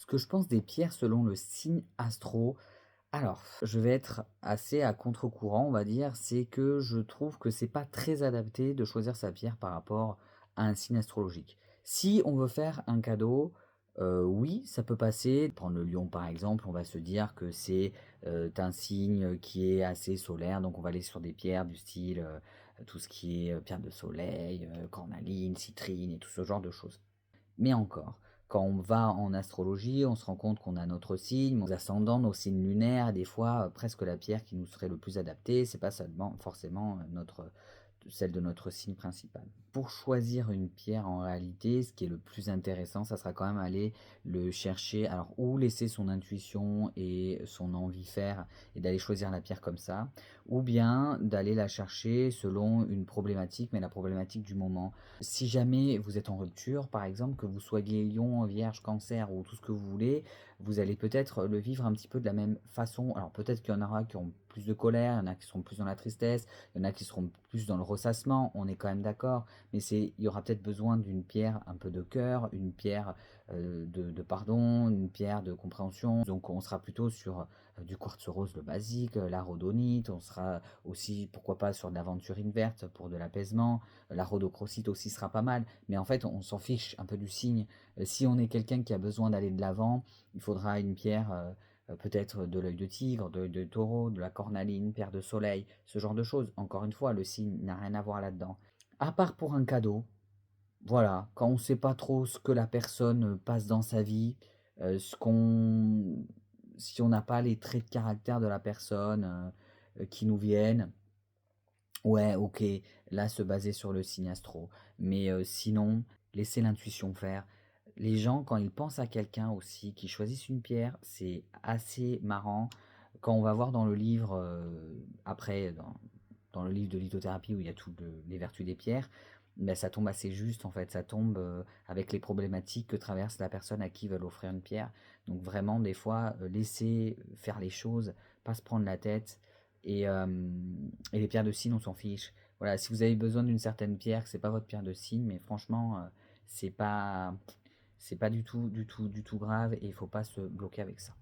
Ce que je pense des pierres selon le signe astro, alors, je vais être assez à contre-courant, on va dire, c'est que je trouve que c'est pas très adapté de choisir sa pierre par rapport à un signe astrologique. Si on veut faire un cadeau, oui, ça peut passer. Prendre le lion par exemple, on va se dire que c'est un signe qui est assez solaire, donc on va aller sur des pierres du style tout ce qui est pierre de soleil, cornaline, citrine et tout ce genre de choses. Mais encore, quand on va en astrologie, on se rend compte qu'on a notre signe, nos ascendants, nos signes lunaires, et des fois, presque la pierre qui nous serait le plus adaptée, c'est pas seulement forcément notre celle de notre signe principal. Pour choisir une pierre, en réalité, ce qui est le plus intéressant, ça sera quand même aller le chercher, alors ou laisser son intuition et son envie faire et d'aller choisir la pierre comme ça, ou bien d'aller la chercher selon une problématique, mais la problématique du moment. Si jamais vous êtes en rupture, par exemple, que vous soyez lion, vierge, cancer ou tout ce que vous voulez, vous allez peut-être le vivre un petit peu de la même façon. Alors peut-être qu'il y en aura qui ont plus de colère, il y en a qui seront plus dans la tristesse, il y en a qui seront plus dans le ressassement, on est quand même d'accord, mais il y aura peut-être besoin d'une pierre un peu de cœur, une pierre de pardon, une pierre de compréhension. Donc on sera plutôt sur du quartz rose, le basique, la rhodonite, on sera aussi, pourquoi pas, sur de l'aventurine verte pour de l'apaisement. La rhodochrosite aussi sera pas mal, mais en fait, on s'en fiche un peu du signe. Si on est quelqu'un qui a besoin d'aller de l'avant, il faudra une pierre, peut-être de l'œil de tigre, de l'œil de taureau, de la cornaline, pierre de soleil, ce genre de choses. Encore une fois, le signe n'a rien à voir là-dedans. À part pour un cadeau, voilà, quand on ne sait pas trop ce que la personne passe dans sa vie, ce qu'on, si on n'a pas les traits de caractère de la personne qui nous viennent, ouais, OK, là, se baser sur le signe astro. Mais sinon, laisser l'intuition faire. Les gens, quand ils pensent à quelqu'un aussi, qui choisissent une pierre, c'est assez marrant. Quand on va voir dans le livre, après, dans le livre de lithothérapie où il y a toutes les vertus des pierres, ben, ça tombe assez juste en fait. Ça tombe avec les problématiques que traverse la personne à qui ils veulent offrir une pierre. Donc vraiment, des fois, laisser faire les choses, pas se prendre la tête. Et les pierres de cygne, on s'en fiche. Voilà, si vous avez besoin d'une certaine pierre, que c'est pas votre pierre de cygne, mais franchement, c'est pas, c'est pas du tout, du tout, du tout grave et il faut pas se bloquer avec ça.